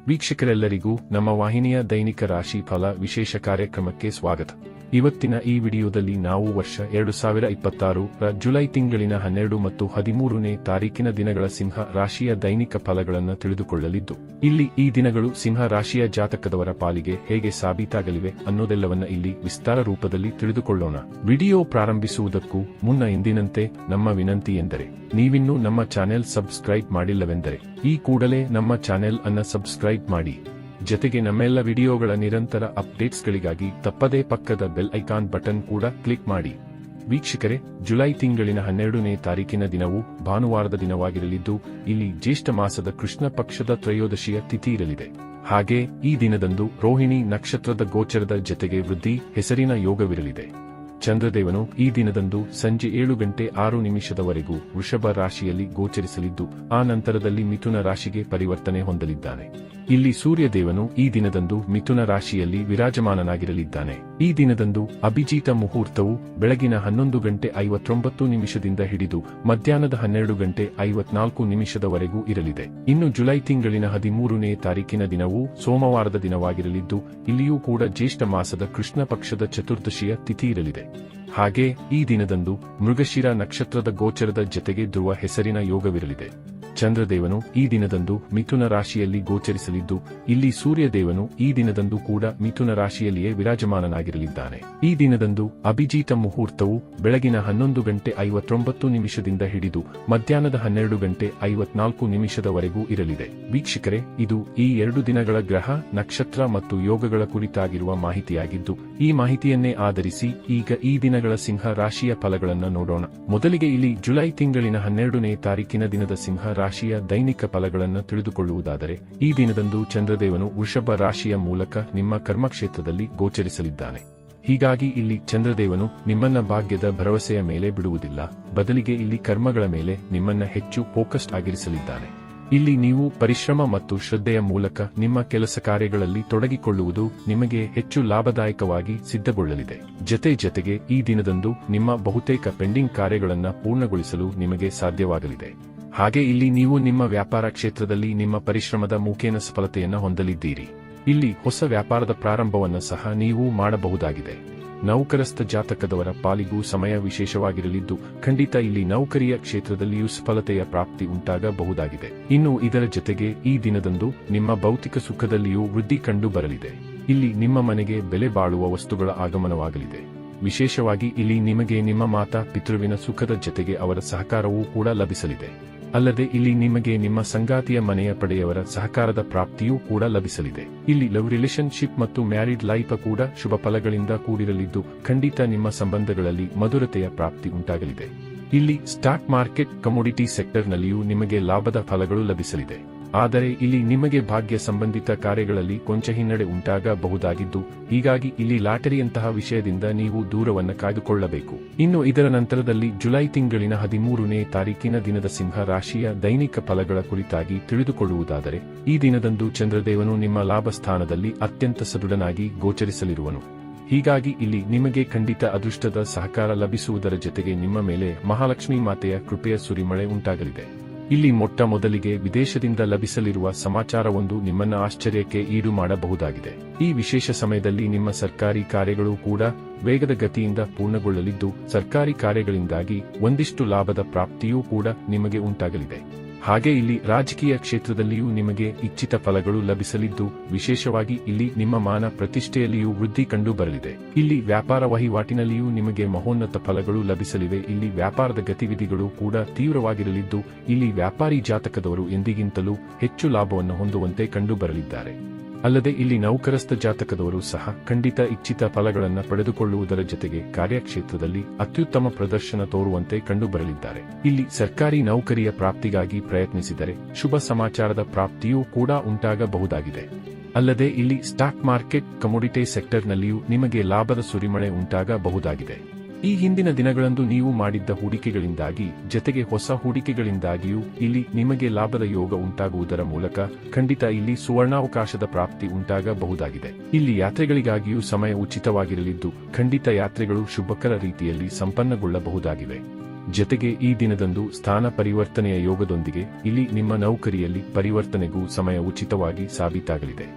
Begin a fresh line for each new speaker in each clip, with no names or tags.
ವೀಕ್ಷಕರೆಲ್ಲರಿಗೂ ನಮ್ಮ ವಾಹಿನಿಯ ದೈನಿಕ ರಾಶಿ ಫಲ ವಿಶೇಷ ಕಾರ್ಯಕ್ರಮಕ್ಕೆ ಸ್ವಾಗತ. ಇವತ್ತಿನ ಈ ವಿಡಿಯೋದಲ್ಲಿ ನಾವು ವರ್ಷ 2026 ರ ಜುಲೈ ತಿಂಗಳಿನ 12 ಮತ್ತು 13ನೇ ತಾರೀಕಿನ ದಿನಗಳ ಸಿಂಹ ರಾಶಿಯ ದೈನಿಕ ಫಲಗಳನ್ನು ತಿಳಿದುಕೊಳ್ಳಲಿದ್ದು, ಇಲ್ಲಿ ಈ ದಿನಗಳು ಸಿಂಹ ರಾಶಿಯ ಜಾತಕದವರ ಪಾಲಿಗೆ ಹೇಗೆ ಸಾಬೀತಾಗಲಿವೆ ಅನ್ನೋದೆಲ್ಲವನ್ನ ಇಲ್ಲಿ ವಿಸ್ತಾರ ರೂಪದಲ್ಲಿ ತಿಳಿದುಕೊಳ್ಳೋಣ. ವಿಡಿಯೋ ಪ್ರಾರಂಭಿಸುವುದಕ್ಕೂ ಮುನ್ನ ಎಂದಿನಂತೆ ನಮ್ಮ ವಿನಂತಿ ಎಂದರೆ, ನೀವಿನ್ನೂ ನಮ್ಮ ಚಾನೆಲ್ ಸಬ್ಸ್ಕ್ರೈಬ್ ಮಾಡಿಲ್ಲವೆಂದರೆ ಈ ಕೂಡಲೇ ನಮ್ಮ ಚಾನೆಲ್ ಅನ್ನು ಸಬ್ಸ್ಕ್ರೈಬ್ ಮಾಡಿ. ಜತೆಗೆ ನಮ್ಮೆಲ್ಲ ವಿಡಿಯೋಗಳ ನಿರಂತರ ಅಪ್ಡೇಟ್ಸ್ಗಳಿಗಾಗಿ ತಪ್ಪದೇ ಪಕ್ಕದ ಬೆಲ್ ಐಕಾನ್ ಬಟನ್ ಕೂಡ ಕ್ಲಿಕ್ ಮಾಡಿ. ವೀಕ್ಷಕರೇ, ಜುಲೈ ತಿಂಗಳಿನ 12ನೇ ತಾರೀಕಿನ ದಿನವು ಭಾನುವಾರದ ದಿನವಾಗಿರಲಿದ್ದು, ಇಲ್ಲಿ ಜ್ಯೇಷ್ಠ ಮಾಸದ ಕೃಷ್ಣ ಪಕ್ಷದ ತ್ರಯೋದಶಿಯ ತಿಥಿ ಇರಲಿದೆ. ಹಾಗೆ ಈ ದಿನದಂದು ರೋಹಿಣಿ ನಕ್ಷತ್ರದ ಗೋಚರದ ಜತೆಗೆ ವೃದ್ಧಿ ಹೆಸರಿನ ಯೋಗವಿರಲಿದೆ. ಚಂದ್ರದೇವನು ಈ ದಿನದಂದು ಸಂಜೆ 7:06 ವೃಷಭ ರಾಶಿಯಲ್ಲಿ ಗೋಚರಿಸಲಿದ್ದು, ಆ ನಂತರದಲ್ಲಿ ಮಿಥುನ ರಾಶಿಗೆ ಪರಿವರ್ತನೆ ಹೊಂದಲಿದ್ದಾನೆ. ಇಲ್ಲಿ ಸೂರ್ಯದೇವನು ಈ ದಿನದಂದು ಮಿಥುನ ರಾಶಿಯಲ್ಲಿ ವಿರಾಜಮಾನನಾಗಿರಲಿದ್ದಾನೆ. ಈ ದಿನದಂದು ಅಭಿಜಿತ ಮುಹೂರ್ತವು ಬೆಳಗಿನ 11:59 ಹಿಡಿದು ಮಧ್ಯಾಹ್ನದ 12:54 ಇರಲಿದೆ. ಇನ್ನು ಜುಲೈ ತಿಂಗಳಿನ 13ನೇ ತಾರೀಕಿನ ದಿನವು ಸೋಮವಾರದ ದಿನವಾಗಿರಲಿದ್ದು, ಇಲ್ಲಿಯೂ ಕೂಡ ಜ್ಯೇಷ್ಠ ಮಾಸದ ಕೃಷ್ಣ ಪಕ್ಷದ ಚತುರ್ದಶಿಯ ತಿಥಿ ಇರಲಿದೆ. ಹಾಗೆ ಈ ದಿನದಂದು ಮೃಗಶಿರ ನಕ್ಷತ್ರದ ಗೋಚರದ ಜತೆಗೆ ಧ್ರುವ ಹೆಸರಿನ ಯೋಗವಿರಲಿದೆ. ಚಂದ್ರದೇವನು ಈ ದಿನದಂದು ಮಿಥುನ ರಾಶಿಯಲ್ಲಿ ಗೋಚರಿಸಲಿದ್ದು, ಇಲ್ಲಿ ಸೂರ್ಯದೇವನು ಈ ದಿನದಂದು ಕೂಡ ಮಿಥುನ ರಾಶಿಯಲ್ಲಿಯೇ ವಿರಾಜಮಾನನಾಗಿರಲಿದ್ದಾನೆ. ಈ ದಿನದಂದು ಅಭಿಜಿತ ಮುಹೂರ್ತವು ಬೆಳಗಿನ 11:59 ಹಿಡಿದು ಮಧ್ಯಾಹ್ನದ 12:54 ಇರಲಿದೆ. ವೀಕ್ಷಕರೇ, ಇದು ಈ 2 ದಿನಗಳ ಗ್ರಹ, ನಕ್ಷತ್ರ ಮತ್ತು ಯೋಗಗಳ ಕುರಿತಾಗಿರುವ ಮಾಹಿತಿಯಾಗಿದ್ದು, ಈ ಮಾಹಿತಿಯನ್ನೇ ಆಧರಿಸಿ ಈಗ ಈ ದಿನಗಳ ಸಿಂಹ ರಾಶಿಯ ಫಲಗಳನ್ನು ನೋಡೋಣ. ಮೊದಲಿಗೆ ಇಲ್ಲಿ ಜುಲೈ ತಿಂಗಳಿನ 12ನೇ ತಾರೀಕಿನ ದಿನದ ಸಿಂಹ ರಾಶಿಯ ದೈನಿಕ ಫಲಗಳನ್ನು ತಿಳಿದುಕೊಳ್ಳುವುದಾದರೆ, ಈ ದಿನದಂದು ಚಂದ್ರದೇವನು ವೃಷಭ ರಾಶಿಯ ಮೂಲಕ ನಿಮ್ಮ ಕರ್ಮಕ್ಷೇತ್ರದಲ್ಲಿ ಗೋಚರಿಸಲಿದ್ದಾನೆ. ಹೀಗಾಗಿ ಇಲ್ಲಿ ಚಂದ್ರದೇವನು ನಿಮ್ಮನ್ನ ಭಾಗ್ಯದ ಭರವಸೆಯ ಮೇಲೆ ಬಿಡುವುದಿಲ್ಲ, ಬದಲಿಗೆ ಇಲ್ಲಿ ಕರ್ಮಗಳ ಮೇಲೆ ನಿಮ್ಮನ್ನ ಹೆಚ್ಚು ಫೋಕಸ್ಡ್ ಆಗಿರಿಸಲಿದ್ದಾನೆ. ಇಲ್ಲಿ ನೀವು ಪರಿಶ್ರಮ ಮತ್ತು ಶ್ರದ್ಧೆಯ ಮೂಲಕ ನಿಮ್ಮ ಕೆಲಸ ಕಾರ್ಯಗಳಲ್ಲಿ ತೊಡಗಿಕೊಳ್ಳುವುದು ನಿಮಗೆ ಹೆಚ್ಚು ಲಾಭದಾಯಕವಾಗಿ ಸಿದ್ಧಗೊಳ್ಳಲಿದೆ. ಜತೆಗೆ ಈ ದಿನದಂದು ನಿಮ್ಮ ಬಹುತೇಕ ಪೆಂಡಿಂಗ್ ಕಾರ್ಯಗಳನ್ನು ಪೂರ್ಣಗೊಳಿಸಲು ನಿಮಗೆ ಸಾಧ್ಯವಾಗಲಿದೆ. ಹಾಗೆ ಇಲ್ಲಿ ನೀವು ನಿಮ್ಮ ವ್ಯಾಪಾರ ಕ್ಷೇತ್ರದಲ್ಲಿ ನಿಮ್ಮ ಪರಿಶ್ರಮದ ಮುಖೇನ ಸಫಲತೆಯನ್ನು ಹೊಂದಲಿದ್ದೀರಿ. ಇಲ್ಲಿ ಹೊಸ ವ್ಯಾಪಾರದ ಪ್ರಾರಂಭವನ್ನು ಸಹ ನೀವು ಮಾಡಬಹುದಾಗಿದೆ. ನೌಕರಸ್ಥ ಜಾತಕದವರ ಪಾಲಿಗೂ ಸಮಯ ವಿಶೇಷವಾಗಿರಲಿದ್ದು, ಖಂಡಿತ ಇಲ್ಲಿ ನೌಕರಿಯ ಕ್ಷೇತ್ರದಲ್ಲಿಯೂ ಸಫಲತೆಯ ಪ್ರಾಪ್ತಿ ಉಂಟಾಗಬಹುದಾಗಿದೆ. ಇನ್ನು ಇದರ ಜತೆಗೆ ಈ ದಿನದಂದು ನಿಮ್ಮ ಭೌತಿಕ ಸುಖದಲ್ಲಿಯೂ ವೃದ್ಧಿ ಕಂಡು ಬರಲಿದೆ. ಇಲ್ಲಿ ನಿಮ್ಮ ಮನೆಗೆ ಬೆಲೆ ಬಾಳುವ ವಸ್ತುಗಳ ಆಗಮನವಾಗಲಿದೆ. ವಿಶೇಷವಾಗಿ ಇಲ್ಲಿ ನಿಮಗೆ ನಿಮ್ಮ ಮಾತಾ ಪಿತೃವಿನ ಸುಖದ ಜತೆಗೆ ಅವರ ಸಹಕಾರವೂ ಕೂಡ ಲಭಿಸಲಿದೆ. ಅಲ್ಲದೆ ಇಲ್ಲಿ ನಿಮಗೆ ನಿಮ್ಮ ಸಂಗಾತಿಯ ಮನೆಯ ಪಡೆಯವರ ಸಹಕಾರದ ಪ್ರಾಪ್ತಿಯೂ ಕೂಡ ಲಭಿಸಲಿದೆ. ಇಲ್ಲಿ ಲವ್ ರಿಲೇಶನ್ಶಿಪ್ ಮತ್ತು ಮ್ಯಾರಿಡ್ ಲೈಫ್ ಕೂಡ ಶುಭ ಫಲಗಳಿಂದ ಕೂಡಿರಲಿದ್ದು, ಖಂಡಿತ ನಿಮ್ಮ ಸಂಬಂಧಗಳಲ್ಲಿ ಮಧುರತೆಯ ಪ್ರಾಪ್ತಿ ಉಂಟಾಗಲಿದೆ. ಇಲ್ಲಿ ಸ್ಟಾಕ್ ಮಾರ್ಕೆಟ್, ಕಮೋಡಿಟಿ ಸೆಕ್ಟರ್ನಲ್ಲಿಯೂ ನಿಮಗೆ ಲಾಭದ ಫಲಗಳು ಲಭಿಸಲಿದೆ. ಆದರೆ ಇಲ್ಲಿ ನಿಮಗೆ ಭಾಗ್ಯ ಸಂಬಂಧಿತ ಕಾರ್ಯಗಳಲ್ಲಿ ಕೊಂಚ ಹಿನ್ನಡೆ ಉಂಟಾಗಬಹುದಾಗಿದ್ದು, ಹೀಗಾಗಿ ಇಲ್ಲಿ ಲಾಟರಿಯಂತಹ ವಿಷಯದಿಂದ ನೀವು ದೂರವನ್ನು ಕಾಯ್ದುಕೊಳ್ಳಬೇಕು. ಇನ್ನು ಇದರ ನಂತರದಲ್ಲಿ ಜುಲೈ ತಿಂಗಳಿನ 13ನೇ ತಾರೀಕಿನ ದಿನದ ಸಿಂಹ ರಾಶಿಯ ದೈನಿಕ ಫಲಗಳ ಕುರಿತಾಗಿ ತಿಳಿದುಕೊಳ್ಳುವುದಾದರೆ, ಈ ದಿನದಂದು ಚಂದ್ರದೇವನು ನಿಮ್ಮ ಲಾಭ ಸ್ಥಾನದಲ್ಲಿ ಅತ್ಯಂತ ಸದೃಢನಾಗಿ ಗೋಚರಿಸಲಿರುವನು. ಹೀಗಾಗಿ ಇಲ್ಲಿ ನಿಮಗೆ ಖಂಡಿತ ಅದೃಷ್ಟದ ಸಹಕಾರ ಲಭಿಸುವುದರ ಜತೆಗೆ ನಿಮ್ಮ ಮೇಲೆ ಮಹಾಲಕ್ಷ್ಮೀ ಮಾತೆಯ ಕೃಪೆಯ ಸುರಿಮಳೆ ಉಂಟಾಗಲಿದೆ. ಇಲ್ಲಿ ಮೊಟ್ಟ ಮೊದಲಿಗೆ ವಿದೇಶದಿಂದ ಲಭಿಸಲಿರುವ ಸಮಾಚಾರವೊಂದು ನಿಮ್ಮನ್ನ ಆಶ್ಚರ್ಯಕ್ಕೆ ಈಡು ಮಾಡಬಹುದಾಗಿದೆ. ಈ ವಿಶೇಷ ಸಮಯದಲ್ಲಿ ನಿಮ್ಮ ಸರ್ಕಾರಿ ಕಾರ್ಯಗಳು ಕೂಡ ವೇಗದ ಗತಿಯಿಂದ ಪೂರ್ಣಗೊಳ್ಳಲಿದ್ದು, ಸರ್ಕಾರಿ ಕಾರ್ಯಗಳಿಂದಾಗಿ ಒಂದಿಷ್ಟು ಲಾಭದ ಪ್ರಾಪ್ತಿಯೂ ಕೂಡ ನಿಮಗೆ ಉಂಟಾಗಲಿದೆ. ಹಾಗೆ ಇಲ್ಲಿ ರಾಜಕೀಯ ಕ್ಷೇತ್ರದಲ್ಲಿಯೂ ನಿಮಗೆ ಇಚ್ಛಿತ ಫಲಗಳು ಲಭಿಸಲಿದ್ದು, ವಿಶೇಷವಾಗಿ ಇಲ್ಲಿ ನಿಮ್ಮ ಮಾನ ಪ್ರತಿಷ್ಠೆಯಲ್ಲಿಯೂ ವೃದ್ಧಿ ಕಂಡು ಬರಲಿದೆ. ಇಲ್ಲಿ ವ್ಯಾಪಾರ ವಹಿವಾಟಿನಲ್ಲಿಯೂ ನಿಮಗೆ ಮಹೋನ್ನತ ಫಲಗಳು ಲಭಿಸಲಿವೆ. ಇಲ್ಲಿ ವ್ಯಾಪಾರದ ಗತಿವಿಧಿಗಳು ಕೂಡ ತೀವ್ರವಾಗಿರಲಿದ್ದು, ಇಲ್ಲಿ ವ್ಯಾಪಾರಿ ಜಾತಕದವರು ಎಂದಿಗಿಂತಲೂ ಹೆಚ್ಚು ಲಾಭವನ್ನು ಹೊಂದುವಂತೆ ಕಂಡು ಬರಲಿದ್ದಾರೆ. ಅಲ್ಲದೆ ಇಲ್ಲಿ ನೌಕರಸ್ಥ ಜಾತಕದವರು ಸಹ ಖಂಡಿತ ಇಚ್ಛಿತ ಫಲಗಳನ್ನು ಪಡೆದುಕೊಳ್ಳುವುದರ ಜತೆಗೆ ಕಾರ್ಯಕ್ಷೇತ್ರದಲ್ಲಿ ಅತ್ಯುತ್ತಮ ಪ್ರದರ್ಶನ ತೋರುವಂತೆ ಕಂಡು ಬರಲಿದ್ದಾರೆ. ಇಲ್ಲಿ ಸರ್ಕಾರಿ ನೌಕರಿಯ ಪ್ರಾಪ್ತಿಗಾಗಿ ಪ್ರಯತ್ನಿಸಿದರೆ ಶುಭ ಸಮಾಚಾರದ ಪ್ರಾಪ್ತಿಯೂ ಕೂಡ ಉಂಟಾಗಬಹುದಾಗಿದೆ. ಅಲ್ಲದೆ ಇಲ್ಲಿ ಸ್ಟಾಕ್ ಮಾರ್ಕೆಟ್, ಕಮೋಡಿಟಿ ಸೆಕ್ಟರ್ನಲ್ಲಿಯೂ ನಿಮಗೆ ಲಾಭದ ಸುರಿಮಳೆ ಉಂಟಾಗಬಹುದಾಗಿದೆ. ಈ ಹಿಂದಿನ ದಿನಗಳಂದು ನೀವು ಮಾಡಿದ್ದ ಹೂಡಿಕೆಗಳಿಂದಾಗಿ, ಜತೆಗೆ ಹೊಸ ಹೂಡಿಕೆಗಳಿಂದಾಗಿಯೂ ಇಲ್ಲಿ ನಿಮಗೆ ಲಾಭದ ಯೋಗ ಉಂಟಾಗುವುದರ ಮೂಲಕ ಖಂಡಿತ ಇಲ್ಲಿ ಸುವರ್ಣಾವಕಾಶದ ಪ್ರಾಪ್ತಿ ಉಂಟಾಗಬಹುದಾಗಿದೆ. ಇಲ್ಲಿ ಯಾತ್ರೆಗಳಿಗಾಗಿಯೂ ಸಮಯ ಉಚಿತವಾಗಿರಲಿದ್ದು, ಖಂಡಿತ ಯಾತ್ರೆಗಳು ಶುಭಕರ ರೀತಿಯಲ್ಲಿ ಸಂಪನ್ನಗೊಳ್ಳಬಹುದಾಗಿವೆ. ಜತೆಗೆ ಈ ದಿನದಂದು ಸ್ಥಾನ ಪರಿವರ್ತನೆಯ ಯೋಗದೊಂದಿಗೆ ಇಲ್ಲಿ ನಿಮ್ಮ ನೌಕರಿಯಲ್ಲಿ ಪರಿವರ್ತನೆಗೂ ಸಮಯ ಉಚಿತವಾಗಿ ಸಾಬೀತಾಗಲಿದೆ.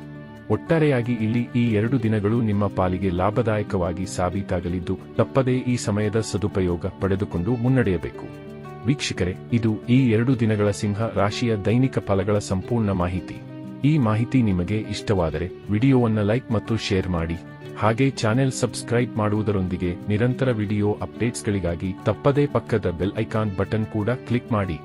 ಒಟ್ಟಾರೆಯಾಗಿ ಇಲ್ಲಿ ಈ 2 ದಿನಗಳು ನಿಮ್ಮ ಪಾಲಿಗೆ ಲಾಭದಾಯಕವಾಗಿ ಸಾಬೀತಾಗಲಿದ್ದು ತಪ್ಪದೇ ಈ ಸಮಯದ ಸದುಪಯೋಗ ಪಡೆದುಕೊಂಡು ಮುನ್ನಡೆಯಬೇಕು. ವೀಕ್ಷಕರೇ, ಇದು ಈ 2 ದಿನಗಳ ಸಿಂಹ ರಾಶಿಯ ದೈನಿಕ ಫಲಗಳ ಸಂಪೂರ್ಣ ಮಾಹಿತಿ. ಈ ಮಾಹಿತಿ ನಿಮಗೆ ಇಷ್ಟವಾದರೆ ವಿಡಿಯೋವನ್ನು ಲೈಕ್ ಮತ್ತು ಶೇರ್ ಮಾಡಿ. ಹಾಗೆ ಚಾನೆಲ್ ಸಬ್ಸ್ಕ್ರೈಬ್ ಮಾಡುವುದರೊಂದಿಗೆ ನಿರಂತರ ವಿಡಿಯೋ ಅಪ್ಡೇಟ್ಸ್ಗಳಿಗಾಗಿ ತಪ್ಪದೇ ಪಕ್ಕದ ಬೆಲ್ ಐಕಾನ್ ಬಟನ್ ಕೂಡ ಕ್ಲಿಕ್ ಮಾಡಿ.